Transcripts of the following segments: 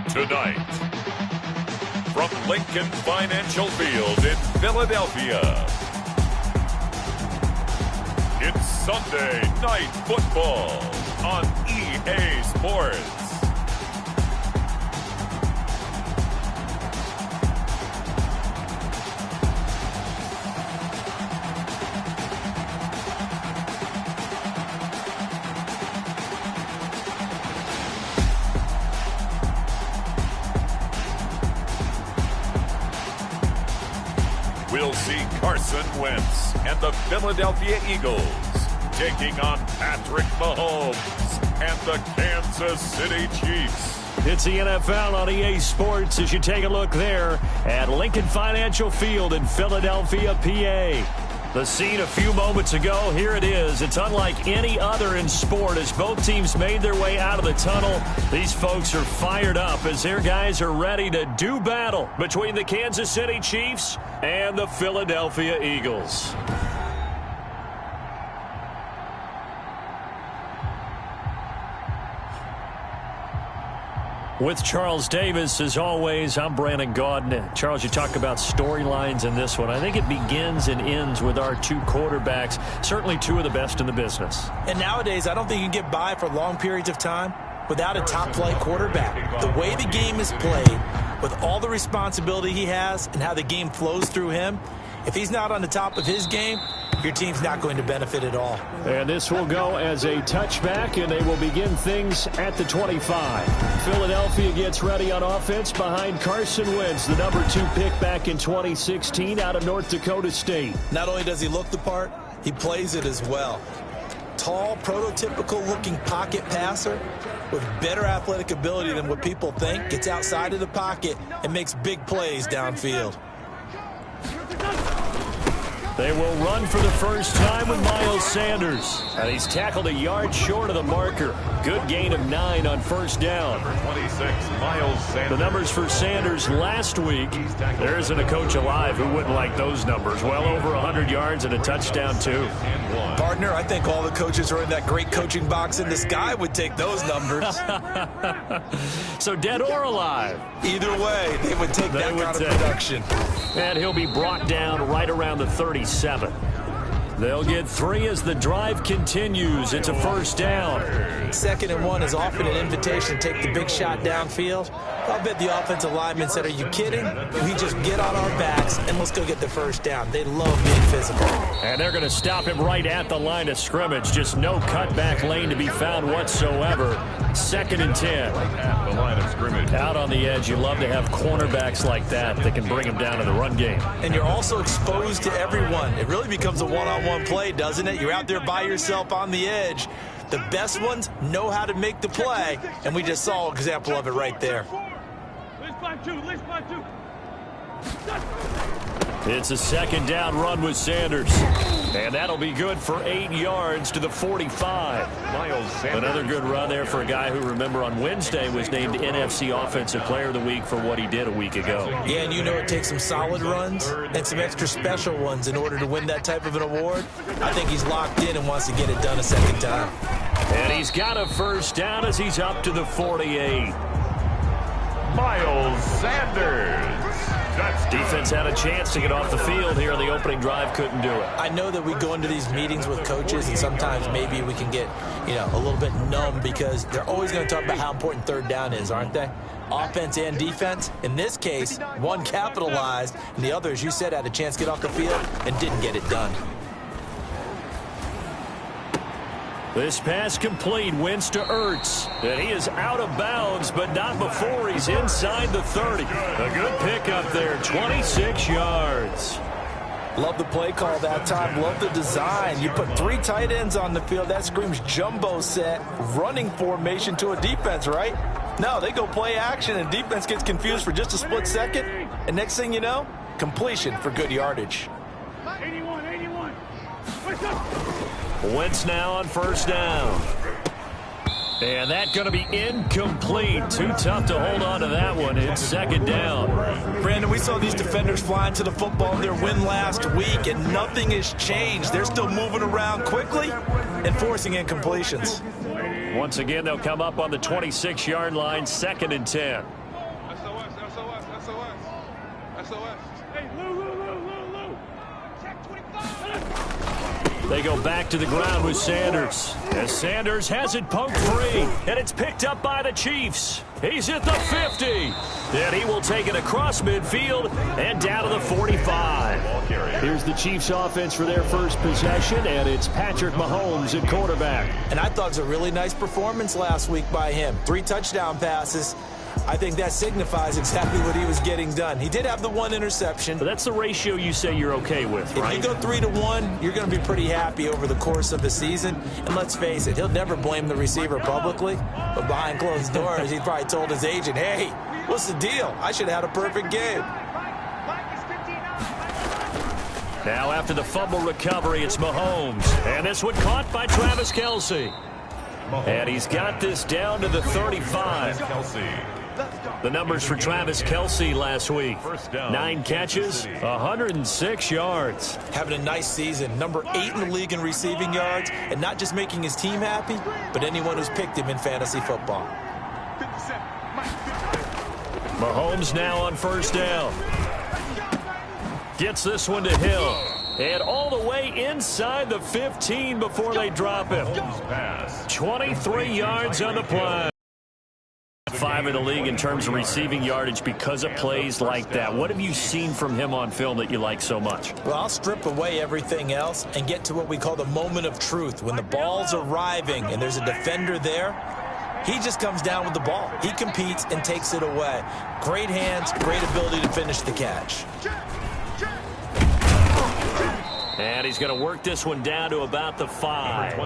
Tonight, from Lincoln Financial Field in Philadelphia, it's Sunday Night Football on EA Sports. We'll see Carson Wentz and the Philadelphia Eagles taking on Patrick Mahomes and the Kansas City Chiefs. It's the NFL on EA Sports as you take a look there at Lincoln Financial Field in Philadelphia, PA. The scene a few moments ago, here it is. It's unlike any other in sport as both teams made their way out of the tunnel. These folks are fired up as their guys are ready to do battle between the Kansas City Chiefs and the Philadelphia Eagles. With Charles Davis, as always, I'm Brandon Gaudin. Charles, you talk about storylines in this one. I think it begins and ends with our two quarterbacks, certainly two of the best in the business. And nowadays, I don't think you can get by for long periods of time without a top-flight quarterback. The way the game is played, with all the responsibility he has and how the game flows through him, if he's not on the top of his game, your team's not going to benefit at all. And this will go as a touchback, and they will begin things at the 25. Philadelphia gets ready on offense behind Carson Wentz, the number 2 pick back in 2016 out of North Dakota State. Not only does he look the part, he plays it as well. Tall, prototypical-looking pocket passer with better athletic ability than what people think, gets outside of the pocket and makes big plays downfield. They will run for the first time with Miles Sanders. And he's tackled a yard short of the marker. Good gain of 9 on first down. 26, Miles Sanders. The numbers for Sanders last week, there isn't a coach alive who wouldn't like those numbers. Well over 100 yards and a touchdown, too. Partner, I think all the coaches are in that great coaching box in the sky would take those numbers. So dead or alive? Either way, they would take that kind of production. And he'll be brought down right around the 37. They'll get 3 as the drive continues. It's a first down. 2nd and 1 is often an invitation to take the big shot downfield. I'll bet the offensive lineman said, are you kidding? We just get on our backs and let's go get the first down. They love being physical. And they're going to stop him right at the line of scrimmage. Just no cutback lane to be found whatsoever. 2nd and 10. At the line of scrimmage. Out on the edge, you love to have cornerbacks like that can bring him down to the run game. And you're also exposed to everyone. It really becomes a one-on-one play, doesn't it? You're out there by yourself on the edge. The best ones know how to make the play, and we just saw an example of it right there. It's a 2nd down run with Sanders. And that'll be good for 8 yards to the 45. Miles Sanders. Another good run there for a guy who, remember, on Wednesday was named NFC Offensive Player of the Week for what he did a week ago. Yeah, and you know it takes some solid runs and some extra special ones in order to win that type of an award. I think he's locked in and wants to get it done a 2nd time. And he's got a first down as he's up to the 48. Miles Sanders. Defense had a chance to get off the field here on the opening drive, couldn't do it. I know that we go into these meetings with coaches and sometimes maybe we can get, a little bit numb because they're always going to talk about how important 3rd down is, aren't they? Offense and defense. In this case, one capitalized and the other, as you said, had a chance to get off the field and didn't get it done. This pass complete, Wentz to Ertz. And he is out of bounds, but not before he's inside the 30. A good pickup there, 26 yards. Love the play call that time. Love the design. You put 3 tight ends on the field. That screams jumbo set, running formation to a defense, right? No, they go play action, and defense gets confused for just a split second. And next thing you know, completion for good yardage. 81. Wentz now on first down. And that's going to be incomplete. Too tough to hold on to that one. It's 2nd down. Brandon, we saw these defenders flying to the football in their win last week, and nothing has changed. They're still moving around quickly and forcing incompletions. Once again, they'll come up on the 26-yard line, 2nd and 10. They go back to the ground with Sanders. As Sanders has it poked free, and it's picked up by the Chiefs. He's at the 50, and he will take it across midfield and down to the 45. Here's the Chiefs offense for their first possession, and it's Patrick Mahomes at quarterback. And I thought it was a really nice performance last week by him. 3 touchdown passes. I think that signifies exactly what he was getting done. He did have the 1 interception. But that's the ratio you say you're okay with, right? If you go 3-1, you're going to be pretty happy over the course of the season. And let's face it, he'll never blame the receiver publicly. But behind closed doors, he probably told his agent, hey, what's the deal? I should have had a perfect game. Now after the fumble recovery, it's Mahomes. And this one caught by Travis Kelce. And he's got this down to the 35. The numbers for Travis Kelce last week. 9 catches, 106 yards. Having a nice season. Number 8 in the league in receiving yards. And not just making his team happy, but anyone who's picked him in fantasy football. Mahomes now on first down. Gets this one to Hill. And all the way inside the 15 before they drop him. 23 yards on the play. 5 in the league in terms of receiving yardage because of plays like that. What have you seen from him on film that you like so much? Well, I'll strip away everything else and get to what we call the moment of truth. When the ball's arriving and there's a defender there, he just comes down with the ball. He competes and takes it away. Great hands, great ability to finish the catch. And he's going to work this one down to about the 5.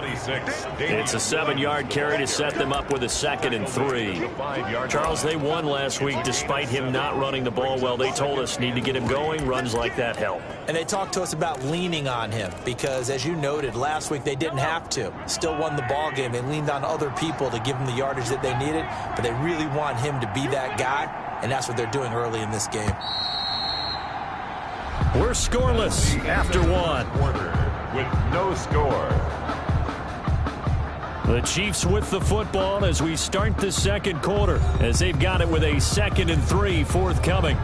It's a 7-yard carry to set them up with a 2nd and 3. Charles, they won last week despite him not running the ball well. They told us need to get him going. Runs like that help. And they talked to us about leaning on him because, as you noted, last week they didn't have to. Still won the ball game. They leaned on other people to give them the yardage that they needed, but they really want him to be that guy, and that's what they're doing early in this game. We're scoreless after 1. With no score. The Chiefs with the football as we start the second quarter, as they've got it with a 2nd and 3 forthcoming.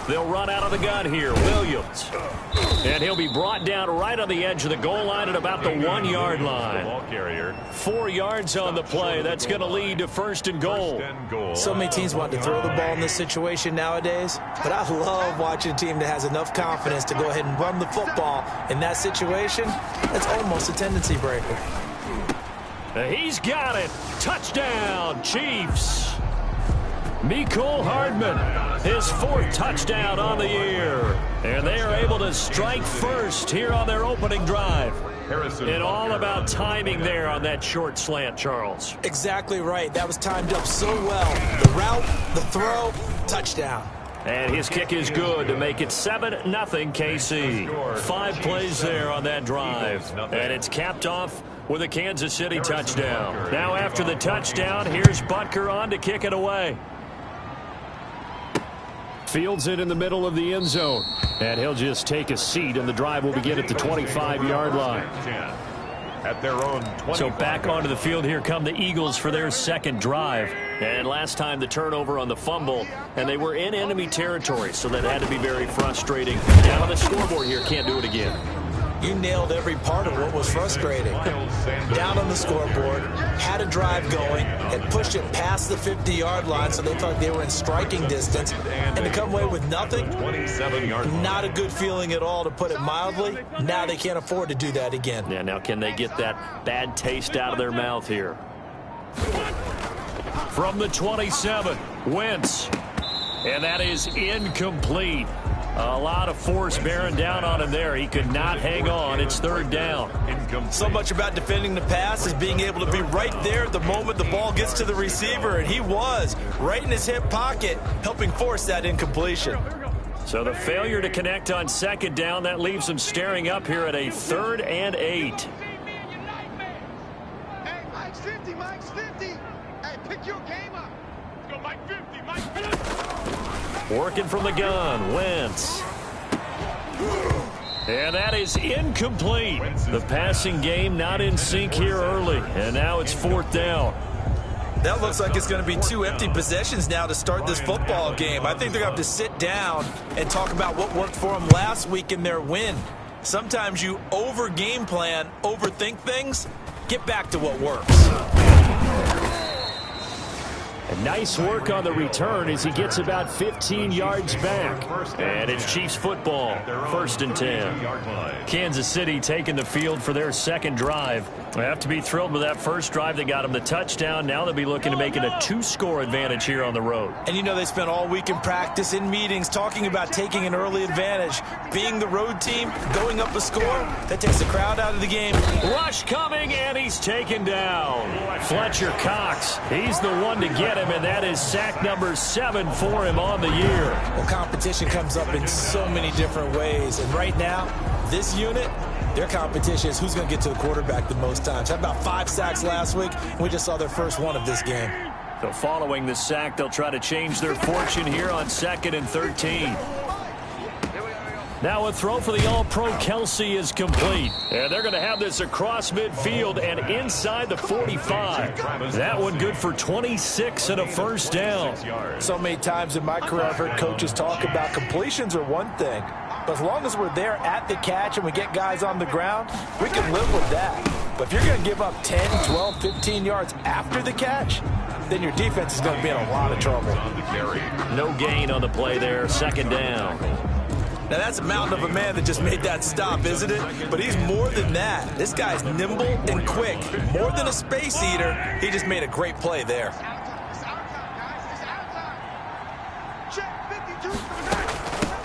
They'll run out of the gun here. Williams. And he'll be brought down right on the edge of the goal line at about the 1-yard line. 4 yards on the play. That's going to lead to 1st and goal. So many teams want to throw the ball in this situation nowadays, but I love watching a team that has enough confidence to go ahead and run the football in that situation. That's almost a tendency breaker. He's got it. Touchdown, Chiefs. Mecole Hardman, his 4th touchdown on the year. And they are able to strike first here on their opening drive. And all about timing there on that short slant, Charles. Exactly right. That was timed up so well. The route, the throw, touchdown. And his kick is good to make it 7-0 KC. 5 plays there on that drive. And it's capped off with a Kansas City touchdown. Now after the touchdown, here's Butker on to kick it away. Fields it in the middle of the end zone. And he'll just take a seat, and the drive will begin at the 25-yard line. At their own 25. So back onto the field here come the Eagles for their 2nd drive. And last time the turnover on the fumble, and they were in enemy territory, so that had to be very frustrating. Down on the scoreboard here, can't do it again. You nailed every part of what was frustrating. Down on the scoreboard, had a drive going, and pushed it past the 50-yard line so they thought they were in striking distance. And to come away with nothing, not a good feeling at all, to put it mildly. Now they can't afford to do that again. Yeah, now can they get that bad taste out of their mouth here? From the 27, Wentz. And that is incomplete. A lot of force bearing down on him there. He could not hang on. It's 3rd down. So much about defending the pass is being able to be right there at the moment the ball gets to the receiver, and he was right in his hip pocket, helping force that incompletion. So the failure to connect on 2nd down, that leaves him staring up here at a 3rd and 8. Hey, Mike's 50, Mike's 50. Hey, pick your game up. Let's go, Mike 50, Mike 50. Working from the gun, Wentz. And that is incomplete. The passing game not in sync here early, and now it's 4th down. That looks like it's going to be 2 empty possessions now to start this football game. I think they're going to have to sit down and talk about what worked for them last week in their win. Sometimes you over-game plan, overthink things. Get back to what works. And nice work on the return as he gets about 15 yards back. And it's Chiefs football, 1st and 10. Kansas City taking the field for their second drive. They have to be thrilled with that first drive that got them the touchdown. Now they'll be looking to make it a 2-score advantage here on the road. And you know they spent all week in practice, in meetings, talking about taking an early advantage. Being the road team, going up a score, that takes the crowd out of the game. Rush coming, and he's taken down. Fletcher Cox, he's the one to get him, and that is sack number 7 for him on the year. Well, competition comes up in so many different ways. And right now, this unit, their competition is who's going to get to the quarterback the most times. Had about 5 sacks last week, and we just saw their first one of this game. So following the sack, they'll try to change their fortune here on 2nd and 13. Now a throw for the All-Pro Kelsey is complete. And they're going to have this across midfield and inside the 45. That one good for 26 and a first down. So many times in my career I've heard coaches talk about completions are one thing. But as long as we're there at the catch and we get guys on the ground, we can live with that. But if you're going to give up 10, 12, 15 yards after the catch, then your defense is going to be in a lot of trouble. No gain on the play there, 2nd down. Now, that's a mountain of a man that just made that stop, isn't it? But he's more than that. This guy's nimble and quick. More than a space eater, he just made a great play there.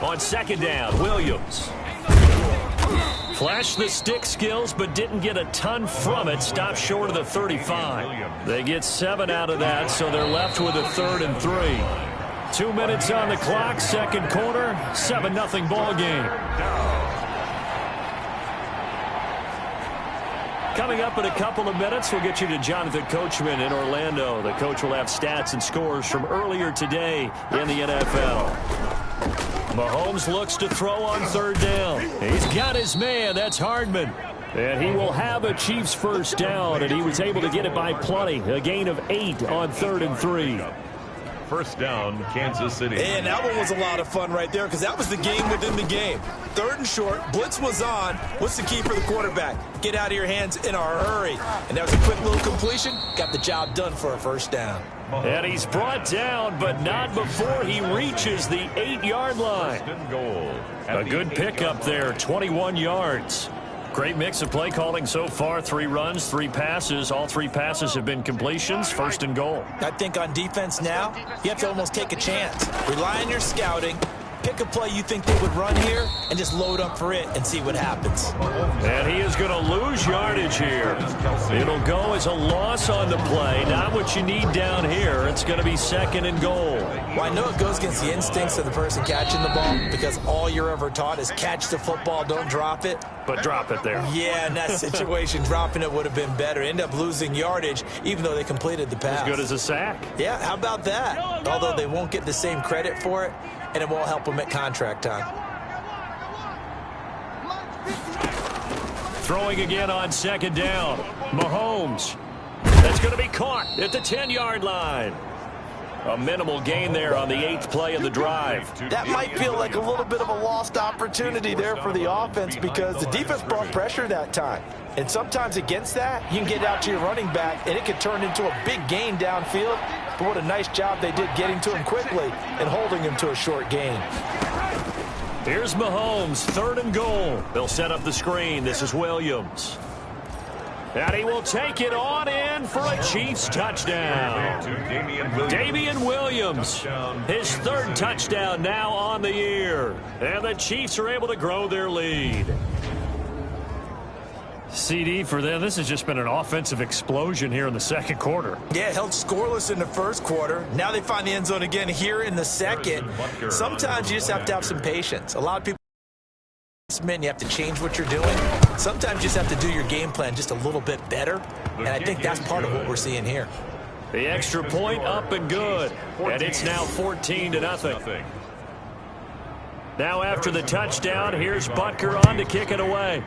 On 2nd down, Williams. Flashed the stick skills, but didn't get a ton from it. Stopped short of the 35. They get 7 out of that, so they're left with a 3rd and 3. 2 minutes on the clock, 2nd quarter, 7-0 ball game. Coming up in a couple of minutes, we'll get you to Jonathan Coachman in Orlando. The coach will have stats and scores from earlier today in the NFL. Mahomes looks to throw on 3rd down. He's got his man, that's Hardman. And he will have a Chiefs first down, and he was able to get it by plenty. A gain of 8 on 3rd and 3. First down, Kansas City. And that one was a lot of fun right there because that was the game within the game. 3rd and short, blitz was on. What's the key for the quarterback? Get out of your hands in a hurry. And that was a quick little completion. Got the job done for a first down. And he's brought down, but not before he reaches the 8-yard line. A good pickup there, 21 yards. Great mix of play calling so far. 3 runs, 3 passes. All 3 passes have been completions. 1st and goal. I think on defense now, you have to almost take a chance. Rely on your scouting. Pick a play you think they would run here and just load up for it and see what happens. And he is going to lose yardage here. It'll go as a loss on the play. Not what you need down here. It's going to be 2nd and goal. Well, I know it goes against the instincts of the person catching the ball because all you're ever taught is catch the football, don't drop it. But drop it there. Yeah, in that situation, dropping it would have been better. End up losing yardage, even though they completed the pass. As good as a sack. Yeah, how about that? Although they won't get the same credit for it, and it won't help them at contract time. Throwing again on 2nd down. Mahomes. That's going to be caught at the 10-yard line. A minimal gain there on the 8th play of the drive. That might feel like a little bit of a lost opportunity there for the offense because the defense brought pressure that time. And sometimes against that, you can get out to your running back, and it can turn into a big gain downfield. But what a nice job they did getting to him quickly and holding him to a short gain. Here's Mahomes, 3rd and goal. They'll set up the screen. This is Williams. And he will take it on in for a Chiefs touchdown. Damian Williams, his 3rd touchdown now on the year. And the Chiefs are able to grow their lead. CD for them, this has just been an offensive explosion here in the 2nd quarter. Yeah, held scoreless in the 1st quarter. Now they find the end zone again here in the 2nd. Sometimes you just have to have some patience. A lot of people, you have to change what you're doing. Sometimes you just have to do your game plan just a little bit better, and I think that's part of what we're seeing here. The extra point up and good, and it's now 14-0. Now after the touchdown, here's Butker on to kick it away.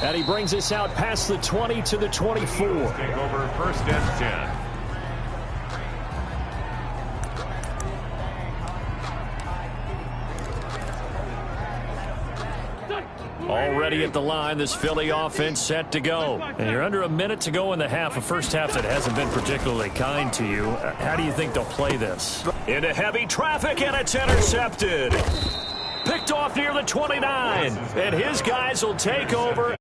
And he brings us out past the 20 to the 24. Take over first and 10. Already at the line, this Philly offense set to go. And you're under a minute to go in the half, a first half that hasn't been particularly kind to you. How do you think they'll play this? Into heavy traffic, and it's intercepted. Picked off near the 29. And his guys will take over.